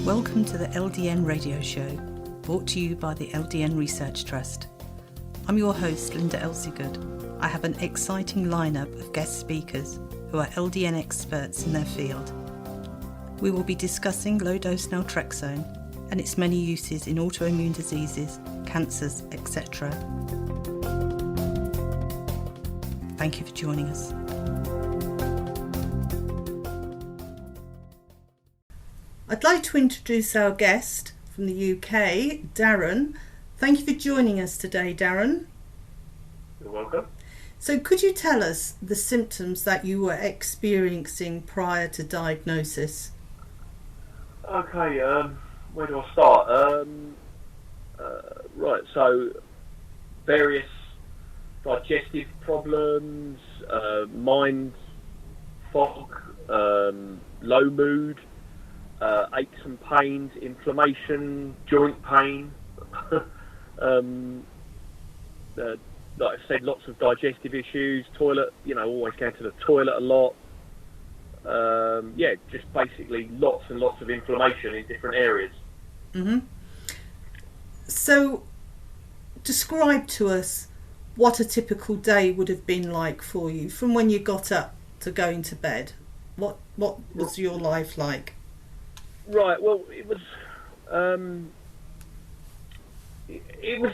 Welcome to the LDN Radio Show, brought to you by the LDN Research Trust. I'm your host, Linda Elsiegood. I have an exciting lineup of guest speakers who are LDN experts in their field. We will be discussing low-dose Naltrexone and its many uses in autoimmune diseases, cancers, etc. Thank you for joining us. I'd like to introduce our guest from the UK, Darren. Thank you for joining us today, Darren. You're welcome. So could you tell us the symptoms that you were experiencing prior to diagnosis? Okay, where do I start? Right, so various digestive problems, mind fog, low mood, aches and pains, inflammation, joint pain, like I said, lots of digestive issues, toilet, always going to the toilet a lot. Just basically lots and lots of inflammation in different areas. Mm-hmm. So, describe to us what a typical day would have been like for you, from when you got up to going to bed. What was your life like? Right, well, it was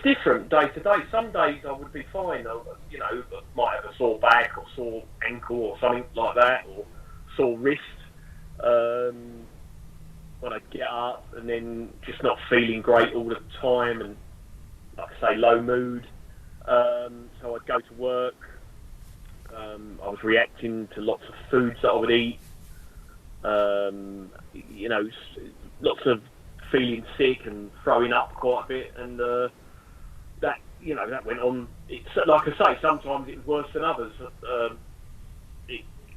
different day to day. Some days I would be fine, might have a sore back or sore ankle or something like that, or sore wrist, when I get up, and then just not feeling great all the time, and like I say, low mood. So I'd go to work. I was reacting to lots of foods that I would eat. Lots of feeling sick and throwing up quite a bit, and that went on. It's like I say, sometimes it was worse than others.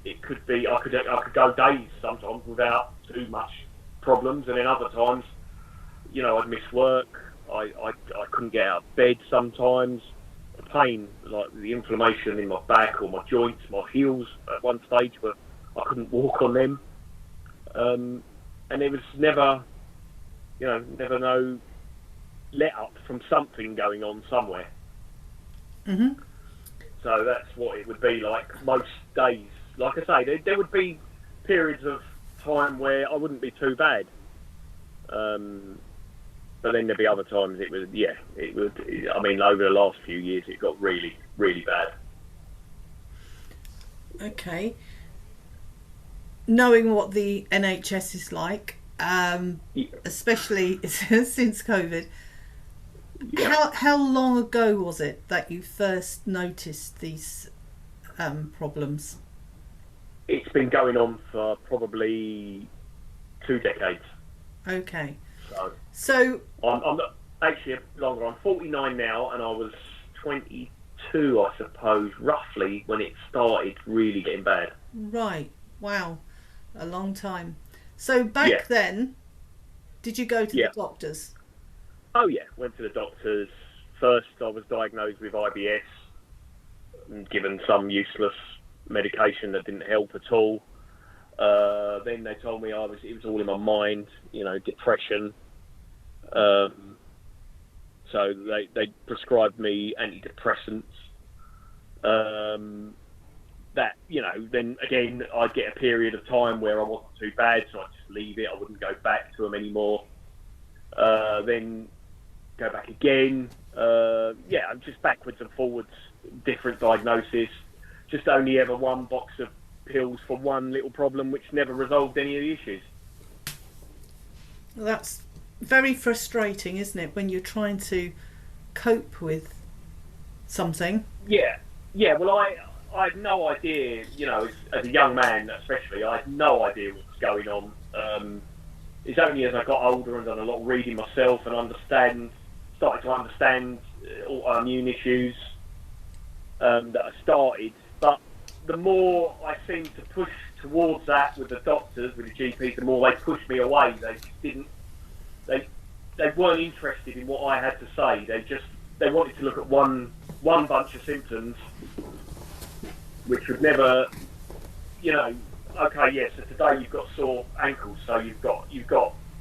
It could be I could go days sometimes without too much problems, and then other times, I'd miss work. I couldn't get out of bed sometimes. The pain, like the inflammation in my back or my joints, my heels at one stage, where I couldn't walk on them. And there was never no let up from something going on somewhere. Mm-hmm. So that's what it would be like most days. Like I say, there would be periods of time where I wouldn't be too bad. But then there'd be other times it would. I mean, over the last few years, it got really, really bad. Okay. Knowing what the NHS is like, especially since COVID, how long ago was it that you first noticed these problems? It's been going on for probably 2 decades. Okay. So I'm not actually longer. I'm 49 now, and I was 22, I suppose, roughly, when it started really getting bad. Right. Wow. A long time. So back then, did you go to the doctors? Oh yeah, went to the doctors. First I was diagnosed with IBS and given some useless medication that didn't help at all. Then they told me it was all in my mind, depression. So they prescribed me antidepressants. That, then again, I'd get a period of time where I wasn't too bad, so I'd just leave it. I wouldn't go back to them anymore. Then go back again. I'm just backwards and forwards, different diagnosis. Just only ever one box of pills for one little problem, which never resolved any of the issues. Well, that's very frustrating, isn't it, when you're trying to cope with something? Yeah. Well, I had no idea, as a young man especially, I had no idea what was going on. It's only as I got older and done a lot of reading myself and started to understand autoimmune issues, that I started. But the more I seemed to push towards that with the doctors, with the GPs, the more they pushed me away. They just didn't, they weren't interested in what I had to say. They wanted to look at one bunch of symptoms, which would never, okay, yes, so today you've got sore ankles, so you've got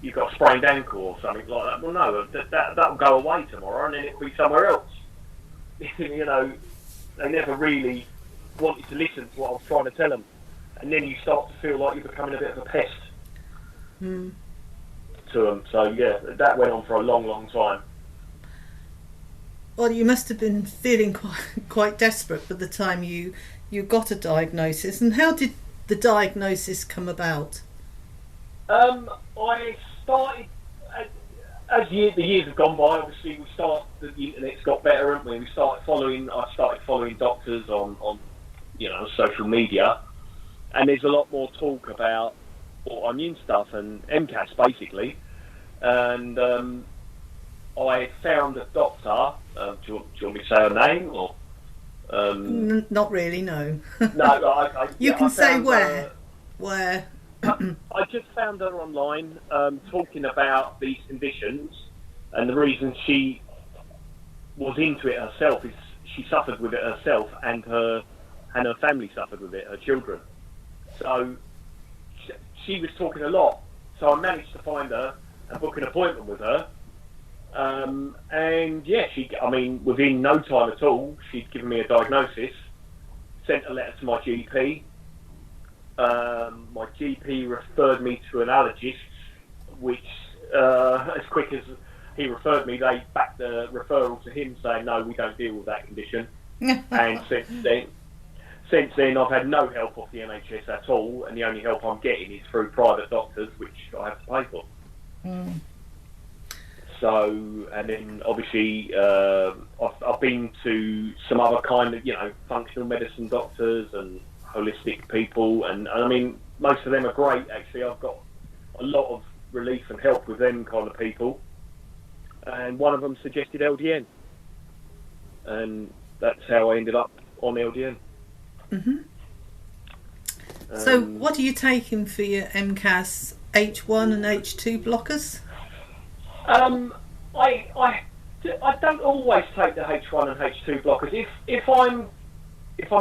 you've got a sprained ankle or something like that. Well, no, that'll go away tomorrow, and then it'll be somewhere else. You know, they never really wanted to listen to what I was trying to tell them, and then you start to feel like you're becoming a bit of a pest to them. So yeah, that went on for a long, long time. Well, you must have been feeling quite desperate by the time you got a diagnosis. And how did the diagnosis come about? I started, as the years have gone by, obviously the internet's got better, haven't we? I started following doctors on social media, and there's a lot more talk about autoimmune stuff and MCAS basically. And I found a doctor. Do you want me to say her name or? Not really, no. No, you can say where. I just found her online talking about these conditions, and the reason she was into it herself is she suffered with it herself, and her family suffered with it, her children. So she was talking a lot. So I managed to find her and book an appointment with her. And yeah, within no time at all, she'd given me a diagnosis, sent a letter to my GP. My GP referred me to an allergist, which, as quick as he referred me, they backed the referral to him saying, no, we don't deal with that condition. And since then, I've had no help off the NHS at all, and the only help I'm getting is through private doctors, which I have to pay for. So, and then obviously, I've been to some other kind of, functional medicine doctors and holistic people, and I mean, most of them are great, actually. I've got a lot of relief and help with them kind of people, and one of them suggested LDN, and that's how I ended up on LDN. So what are you taking for your MCAS H1 and H2 blockers? I don't always take the H1 and H2 blockers. If I'm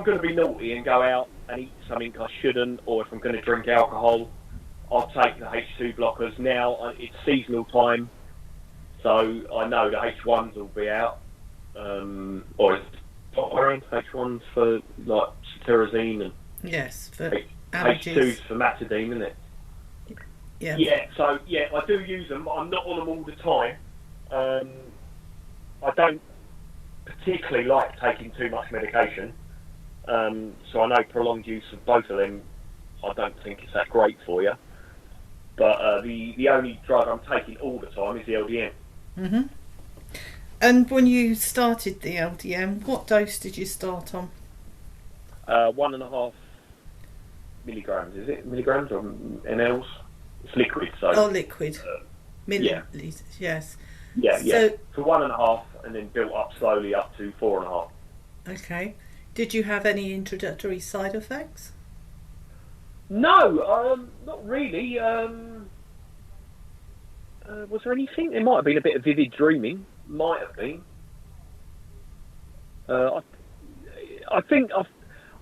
going to be naughty and go out and eat something I shouldn't, or if I'm going to drink alcohol, I'll take the H2 blockers. Now it's seasonal time, so I know the H1s will be out, or it's H1s for like cetirizine and yes, for H2s for matadine, isn't it? Yeah. Yeah. So yeah, I do use them. I'm not on them all the time. I don't particularly like taking too much medication. So I know prolonged use of both of them, I don't think it's that great for you. But the only drug I'm taking all the time is the LDN. And when you started the LDN, what dose did you start on? 1.5 milligrams, is it? Milligrams or mLs? It's liquid, so... Oh, liquid. Milliliters, yes. Yeah. So 1.5, and then built up slowly up to 4.5. Okay. Did you have any introductory side effects? No, not really. Was there anything? There might have been a bit of vivid dreaming. Might have been. I think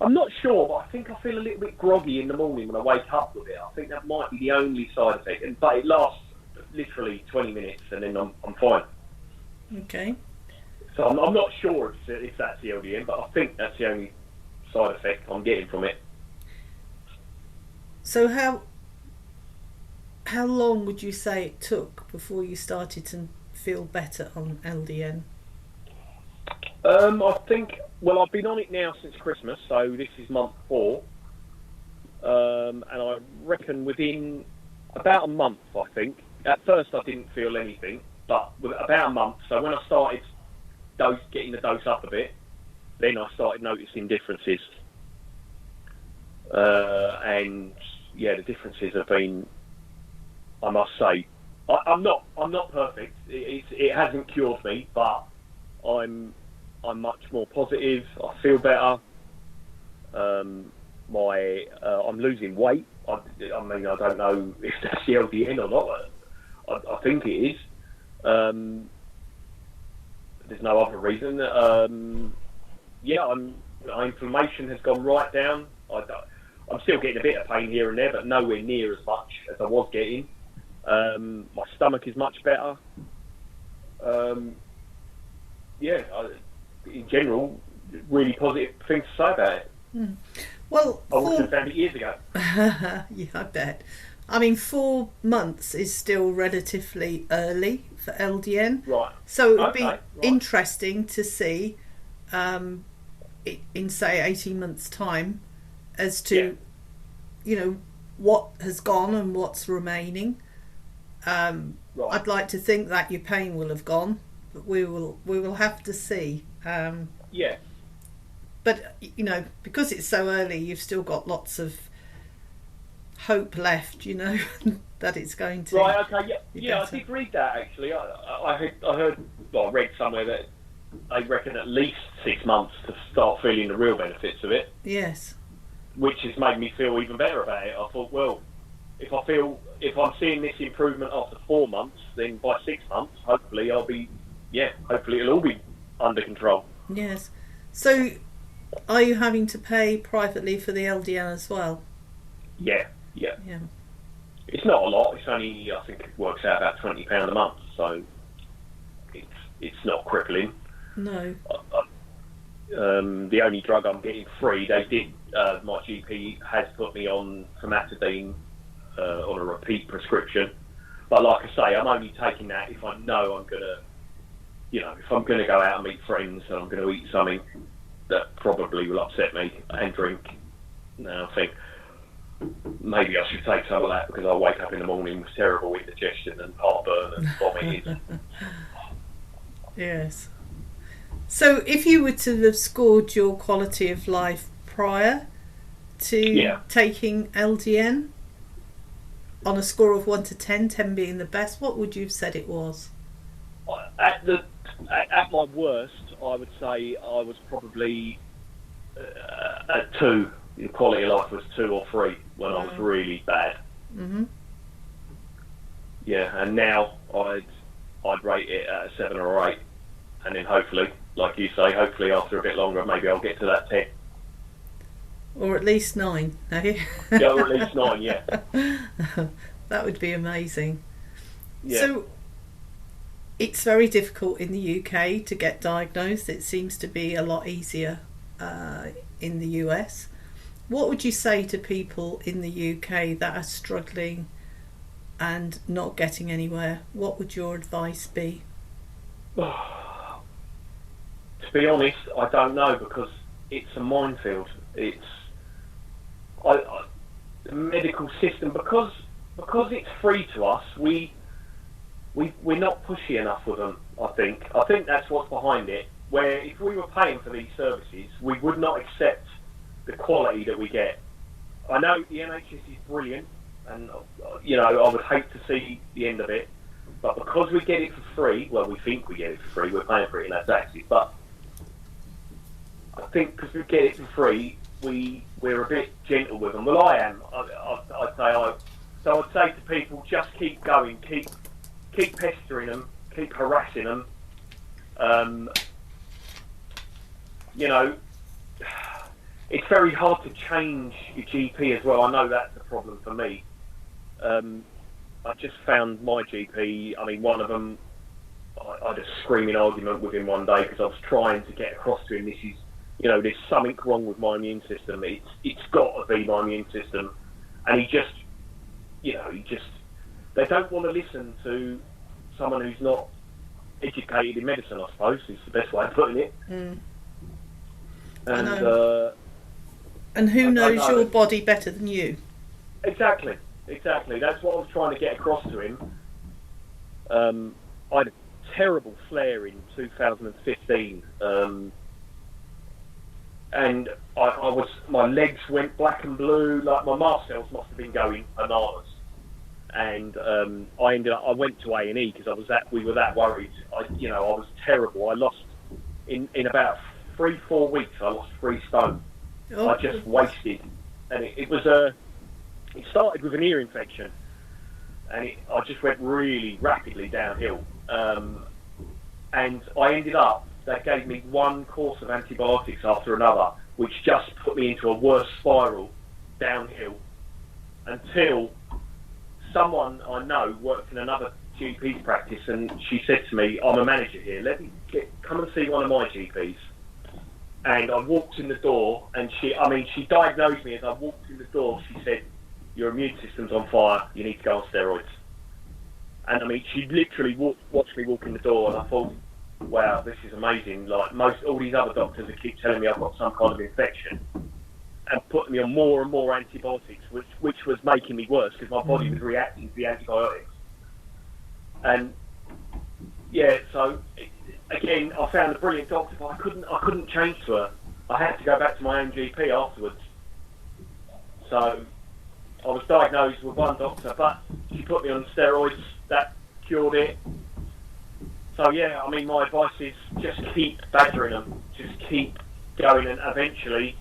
I'm not sure, but I think I feel a little bit groggy in the morning when I wake up with it. I think that might be the only side effect, but it lasts literally 20 minutes, and then I'm fine. Okay. So I'm not sure if that's the LDN, but I think that's the only side effect I'm getting from it. So how long would you say it took before you started to feel better on LDN? I think, well, I've been on it now since Christmas, so this is month 4. And I reckon within about a month, I think. At first I didn't feel anything, but with about a month, so when I started getting the dose up a bit, then I started noticing differences. And yeah, the differences have been, I must say, I'm not perfect. It hasn't cured me, but I'm much more positive. I feel better. I'm losing weight. I mean, I don't know if that's the LDN or not. I think it is. There's no other reason. My inflammation has gone right down. I'm still getting a bit of pain here and there, but nowhere near as much as I was getting. My stomach is much better. In general, really positive things to say about it. Well, I would have found it years ago. Yeah, I bet. I mean, 4 months is still relatively early for LDN. Right. So it would be interesting to see in, say, 18 months' time as to, what has gone and what's remaining. I'd like to think that your pain will have gone, but we will have to see. But, because it's so early, you've still got lots of hope left, that it's going to. Right, okay, yeah, I did read that actually. I read somewhere that they reckon at least 6 months to start feeling the real benefits of it. Yes. Which has made me feel even better about it. I thought, well, if I'm seeing this improvement after 4 months, then by 6 months, hopefully hopefully it'll all be under control. Yes. So, are you having to pay privately for the LDN as well? Yeah. It's not a lot. It's only, I think it works out about £20 a month, so it's not crippling. No. The only drug I'm getting free, my GP has put me on famotidine on a repeat prescription. But like I say, I'm only taking that if I know I'm going to, if I'm going to go out and meet friends and I'm going to eat something that probably will upset me and drink. Now I think maybe I should take some of that because I wake up in the morning with terrible indigestion and heartburn and vomiting. Yes. So if you were to have scored your quality of life prior to taking LDN on a score of 1 to 10, 10 being the best, what would you have said it was? At my worst, I would say I was probably at 2. The quality of life was 2 or 3 when I was really bad. Mm-hmm. Yeah, and now I'd rate it at a 7 or 8, and then hopefully, like you say, after a bit longer, maybe I'll get to that 10. Or at least 9, eh? Yeah, or at least 9, yeah. That would be amazing. Yeah. So, it's very difficult in the UK to get diagnosed. It seems to be a lot easier in the US. What would you say to people in the UK that are struggling and not getting anywhere? What would your advice be? To be honest, I don't know, because it's a minefield. It's the medical system, because it's free to us. We're not pushy enough with them. I think that's what's behind it. Where if we were paying for these services, we would not accept the quality that we get. I know the NHS is brilliant, and I would hate to see the end of it, but because we get it for free, well, we think we get it for free, we're paying for it in our taxes, but I think because we get it for free, we're a bit gentle with them. Well, I am. I'd say to people, just keep going, keep pestering them, keep harassing them. It's very hard to change your GP as well. I know that's a problem for me. I just found my GP, one of them, I had a screaming argument with him one day because I was trying to get across to him, this is, there's something wrong with my immune system. It's got to be my immune system. And he just, they don't want to listen to someone who's not educated in medicine, I suppose, is the best way of putting it. Mm. And who knows your body better than you? Exactly. That's what I was trying to get across to him. I had a terrible flare in 2015, and my legs went black and blue, like my mast cells must have been going bananas. And I went to A&E because we were that worried. I was terrible. I lost in about 3-4 weeks. I lost 3 stone. Oh. I just wasted, and it started with an ear infection, and I just went really rapidly downhill. And I ended up, they gave me 1 course of antibiotics after another, which just put me into a worse spiral downhill until someone I know worked in another GP's practice, and she said to me, "I'm a manager here. Come and see one of my GPs." And I walked in the door, and she diagnosed me as I walked in the door. She said, "Your immune system's on fire. You need to go on steroids." And I mean, she literally watched me walk in the door, and I thought, "Wow, this is amazing." Like all these other doctors that keep telling me I've got some kind of infection, and putting me on more and more antibiotics, which was making me worse because my body was reacting to the antibiotics. And yeah, so again, I found a brilliant doctor, but I couldn't change to her. I had to go back to my own GP afterwards. So I was diagnosed with one doctor, but she put me on steroids. That cured it. So yeah, I mean, my advice is just keep badgering them, just keep going, and eventually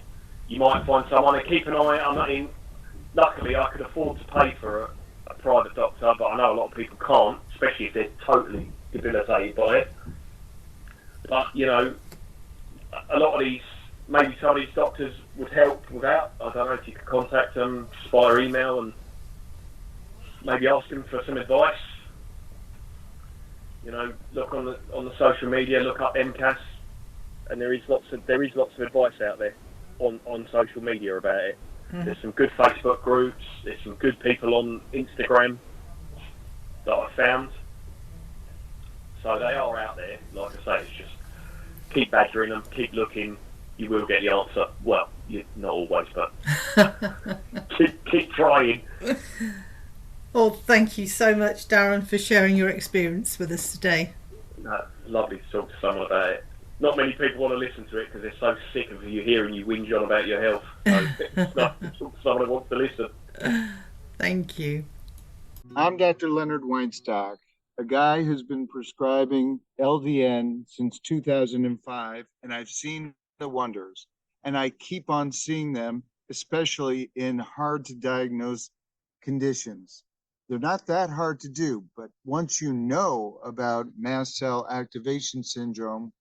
you might find someone, and keep an eye. Luckily, I could afford to pay for a private doctor, but I know a lot of people can't, especially if they're totally debilitated by it. But you know, a lot of these, maybe some of these doctors would help without. I don't know if you could contact them just via email and maybe ask them for some advice. You know, look on the social media, look up MCAS, and there is lots of advice out there on social media about it. Mm-hmm. There's some good Facebook groups. There's some good people on Instagram that I found. So they are out there. Like I say, it's just keep badgering them, keep looking. You will get the answer. Well, not always, but keep trying. Well, thank you so much, Darren, for sharing your experience with us today. Lovely to talk to someone about it. Not many people want to listen to it because they're so sick of you hearing you whinge on about your health. So it's nice to talk to someone who wants to listen. Thank you. I'm Dr. Leonard Weinstock, a guy who's been prescribing LDN since 2005, and I've seen the wonders. And I keep on seeing them, especially in hard-to-diagnose conditions. They're not that hard to do, but once you know about mast cell activation syndrome,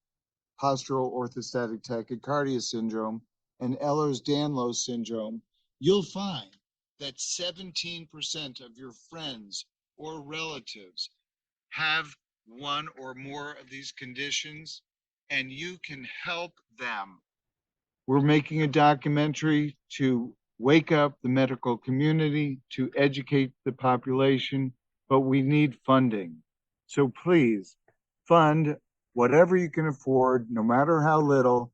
postural orthostatic tachycardia syndrome, and Ehlers-Danlos syndrome, you'll find that 17% of your friends or relatives have one or more of these conditions, and you can help them. We're making a documentary to wake up the medical community, to educate the population, but we need funding. So please fund whatever you can afford, no matter how little.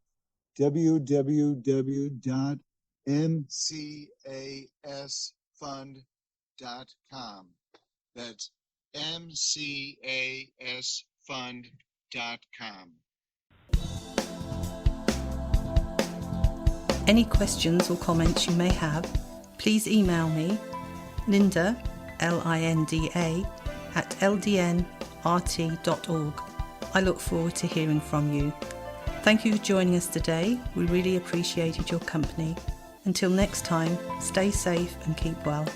www.mcasfund.com. That's mcasfund.com. Any questions or comments you may have, please email me, Linda, Linda, at ldnrt.org. I look forward to hearing from you. Thank you for joining us today. We really appreciated your company. Until next time, stay safe and keep well.